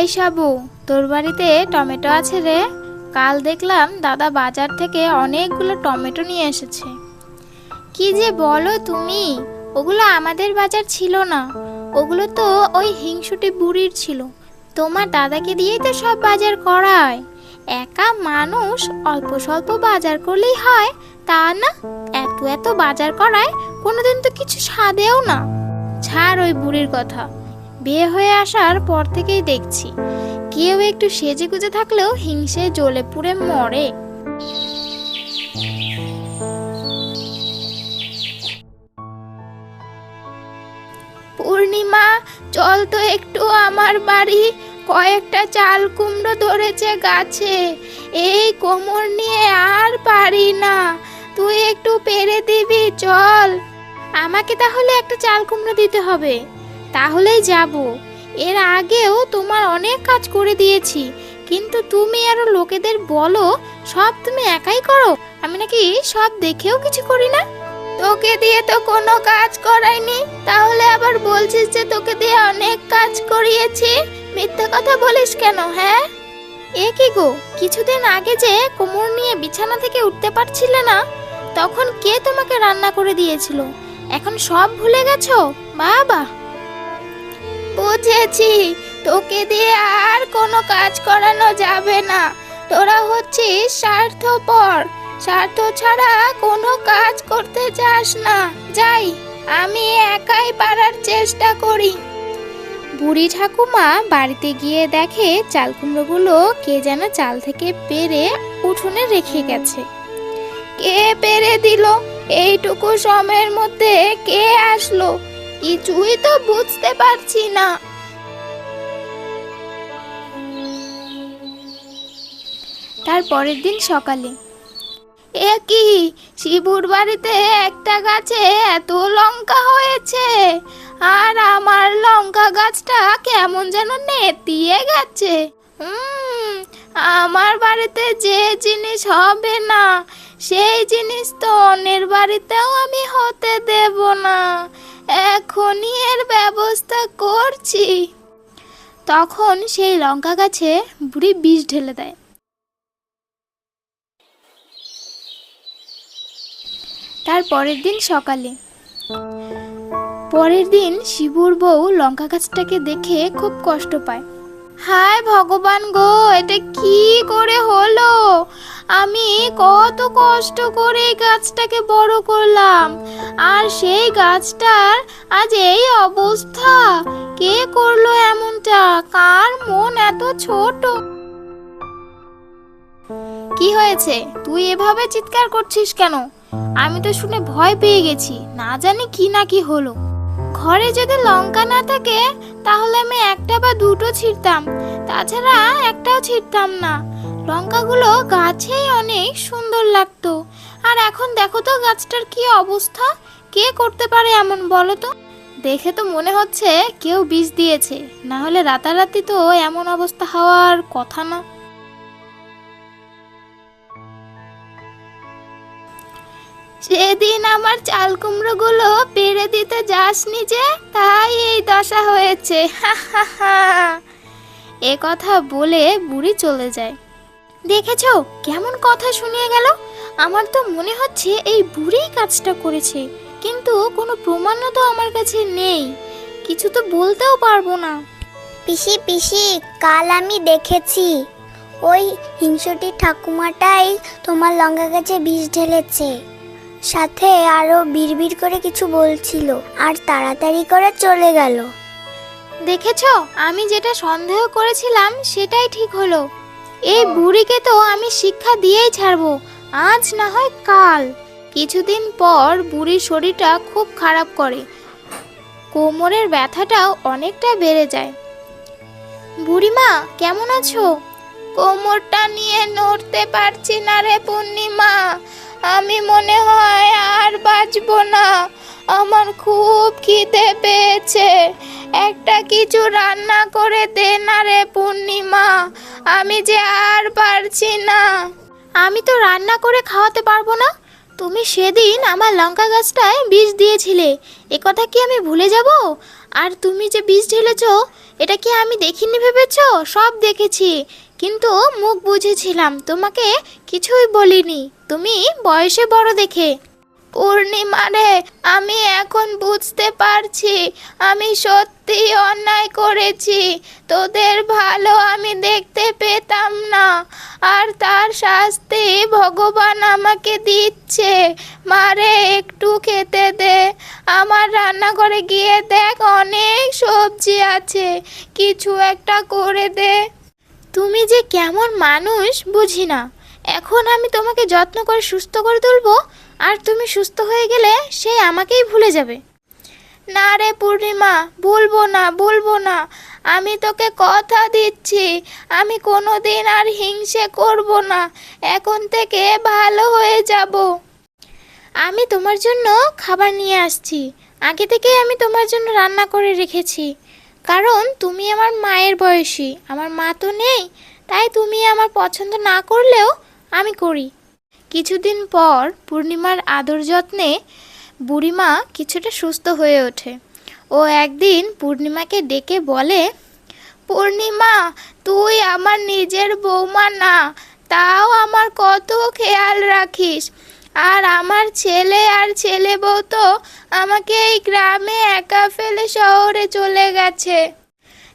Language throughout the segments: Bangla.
এই সাবু, তোর বাড়িতে টমেটো আছে রে? কাল দেখলাম দাদা বাজার থেকে অনেকগুলো টমেটো নিয়ে এসেছে। কি যে বলো তুমি, ওগুলো আমাদের বাজার ছিল না, ওগুলো তো ওই হিংসুটে বুড়ির ছিল। তোমার দাদাকে দিয়েই তো সব বাজার করায়। একা মানুষ অল্প স্বল্প বাজার করলেই হয় তা না, এত এত বাজার করায় কোনোদিন তো কিছু সাধেও না। ছাড় ওই বুড়ির কথা, বিয়ে হয়ে আসার পর থেকেই দেখছি কেউ একটু সেজে গুজে থাকলেও হিংসে জ্বলে পুড়ে মরে। পূর্ণিমা, চল তো একটু আমার বাড়ি, কয়েকটা চাল কুমড়ো ধরেছে গাছে, এই কোমর নিয়ে আর পারি না, তুই একটু পেরে দিবি চল। আমাকে তাহলে একটা চাল কুমড়ো দিতে হবে, তাহলেই যাব। এর আগেও তোমার অনেক কাজ করে দিয়েছি, কিন্তু তুমি আরো লোকেদের বলো সব তুমি একাই করো, আমি নাকি সব দেখেও কিছু করি না। তোকে দিয়ে তো কোনো কাজ করাইনি, তাহলে আবার বলছিস যে তোকে দিয়ে অনেক কাজ করিয়েছি? মিথ্যা কথা বলিস কেন? হ্যাঁ, এ কি গো, কিছুদিন আগে যে কোমর নিয়ে বিছানা থেকে উঠতে পারছিলে না, তখন কে তোমাকে রান্না করে দিয়েছিল? এখন সব ভুলে গেছো? বাবা, বুঝেছি, তোকে দিয়ে আর কোনো কাজ করানো যাবে না। তোরা হচ্ছিস স্বার্থপর, স্বার্থ ছাড়া কোনো কাজ করতে চাস না। যাই, আমি একাই পারার চেষ্টা করি। বুড়ি ঠাকুমা বাড়িতে গিয়ে দেখে চাল কুমড়োগুলো কে যেন চাল থেকে পেরে উঠোনে রেখে গেছে। কে পেরে দিল? এইটুকু সময়ের মধ্যে কে আসলো? কিছুই তো বুঝতে পারছি না। তার পরের দিন সকালে, এ কি, শিবুর বাড়িতে একটা গাছে এত লঙ্কা হয়েছে, আর আমার লঙ্কা গাছটা কেমন যেন নেতিয়ে গেছে। আমার বাড়িতে যে জিনিস হবে না, সেই জিনিস তো অন্যের বাড়িতেও আমি হতে দেব না, এখনই এর ব্যবস্থা করছি। তখন সেই লঙ্কা গাছে বুড়ি বিষ ঢেলে দেয়। তার পরের দিন সকালে, পরের দিন শিবুর বউ লঙ্কা গাছটাকে দেখে খুব কষ্ট পায়। হায় ভগবান গো, এটা কি করে হলো? আমি কত কষ্ট করে এই গাছটাকে বড় করলাম, আর সেই গাছটার আজ এই অবস্থা। কে করলো এমনটা? কার মন এত ছোট? কি হয়েছে, তুই এভাবে চিৎকার করছিস কেন? আমি তো শুনে ভয় পেয়ে গেছি, না জানি কি না কি হলো। ঘরে যদি লঙ্কা না থাকে তাহলে আমি একটা বা দুটো ছিঁড়তাম, তাছাড়া একটাও ছিঁড়তাম না। লঙ্কাগুলো গাছেই অনেক সুন্দর লাগতো, আর এখন দেখো তো গাছটার কি অবস্থা। কে করতে পারে এমন বলো তো? দেখে তো মনে হচ্ছে কেউ বিষ দিয়েছে, না হলে রাতারাতি তো এমন অবস্থা হওয়ার কথা না। সেদিন আমার চাল কুমড়ো গুলো পেরে দিতে যাসনি যে, তাই এই দশা হয়েছে। এ কথা বলে বুড়ি চলে যায়। দেখেছো কেমন কথা শুনিয়ে গেল? আমার তো মনে হচ্ছে এই বুড়িই কাজটা করেছে, কিন্তু কোনো প্রমাণও তো আমার কাছে নেই, কিছু তো বলতেও পারবো না। পিসি পিসি, কাল আমি দেখেছি ওই হিংসুটি ঠাকুমাটাই তোমার লঙ্কা গাছে বিষ ঢেলেছে, সাথে আরো বিড়বিড় করে কিছু বলছিল, আর তাড়াতাড়ি করে চলে গেল। দেখেছো, আমি যেটা সন্দেহ করেছিলাম সেটাই ঠিক হলো। এই বুড়িকে তো আমি শিক্ষা দিয়েই ছাড়বো, আজ না হয় কাল। কিছুদিন পর বুড়ির শরীরটা খুব খারাপ করে, কোমরের ব্যথাটাও অনেকটা বেড়ে যায়। বুড়িমা কেমন আছো? কোমরটা নিয়ে নড়তে পারছি না রে পূর্ণিমা, আমি মনে হয় আর বাঁচবো না। আমার খুব খিদে পেয়েছে, একটা কিছু রান্না করে দে না রে পূর্ণিমা, আমি যে আর পারছি না। আমি তো রান্না করে খাওয়াতে পারবো না, তুমি সেদিন আমার লঙ্কা গাছটায় বীজ দিয়েছিলে, এ কথা কি আমি ভুলে যাব? আর তুমি যে বীজ ঢেলেছো এটা কি আমি দেখিনি ভেবেছো? সব দেখেছি, কিন্তু মুখ বুঝেছিলাম, তোমাকে কিছুই বলিনি, তুমি বয়সে বড় দেখে। পূর্ণিমা রে, আমি এখন বুঝতে পারছি আমি সত্যি অন্যায় করেছি। তোদের ভালো আমি দেখতে পেতাম না, আর তার শাস্তি ভগবান আমাকে দিচ্ছে। মারে, একটু খেতে দে। আমার রান্নাঘরে গিয়ে দেখ, অনেক সবজি আছে, কিছু একটা করে দে। তুমি যে কেমন মানুষ বুঝি না। এখন আমি তোমাকে যত্ন করে সুস্থ করে তুলবো, আর তুমি সুস্থ হয়ে গেলে সে আমাকেই ভুলে যাবে। না রে পূর্ণিমা, ভুলবো না। আমি তোকে কথা দিচ্ছি, আমি কোনোদিন আর হিংসে করব না। এখন থেকে ভালো হয়ে যাব। আমি তোমার জন্য খাবার নিয়ে আসছি। আগে থেকেই আমি তোমার জন্য রান্না করে রেখেছি, কারণ তুমি আমার মায়ের বয়সী, আমার মা তো নেই, তাই তুমি আমার পছন্দ না করলেও আমি করি। কিছুদিন পর পূর্ণিমার আদর যত্নে বুড়িমা কিছুটা সুস্থ হয়ে ওঠে। ও একদিন পূর্ণিমাকে ডেকে বলে, পূর্ণিমা, তুই আমার নিজের বৌমা না, তাও আমার কত খেয়াল রাখিস। আর আমার ছেলে আর ছেলে বউ তো আমাকে এই গ্রামে একা ফেলে শহরে চলে গেছে।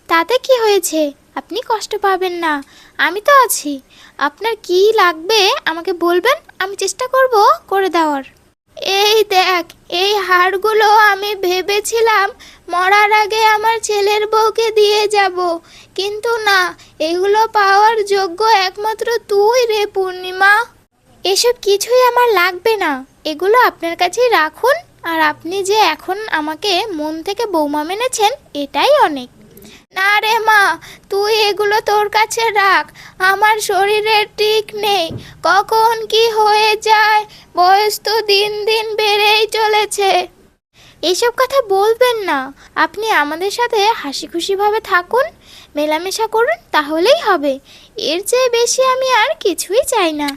তাতে কি হয়েছে? আপনি কষ্ট পাবেন না, আমি তো আছি। আপনার কি লাগবে আমাকে বলবেন, আমি চেষ্টা করব করে দেওয়ার। এই দেখ, এই হাড়গুলো আমি ভেবেছিলাম মরার আগে আমার ছেলের বউকে দিয়ে যাব, কিন্তু না, এগুলো পাওয়ার যোগ্য একমাত্র তুই রে পূর্ণিমা। এসব কিছুই আমার লাগবে না, এগুলো আপনার কাছেই রাখুন। আর আপনি যে এখন আমাকে মন থেকে বৌমা মেনেছেন, এটাই অনেক। না রে মা, তুই এগুলো তোর কাছে রাখ, আমার শরীরের ঠিক নেই, কখন কি হয়ে যায়, বয়স তো দিন দিন বেড়েই চলেছে। এসব কথা বলবেন না, আপনি আমাদের সাথে হাসি খুশিভাবে থাকুন, মেলামেশা করুন, তাহলেই হবে। এর চেয়ে বেশি আমি আর কিছুই চাই না।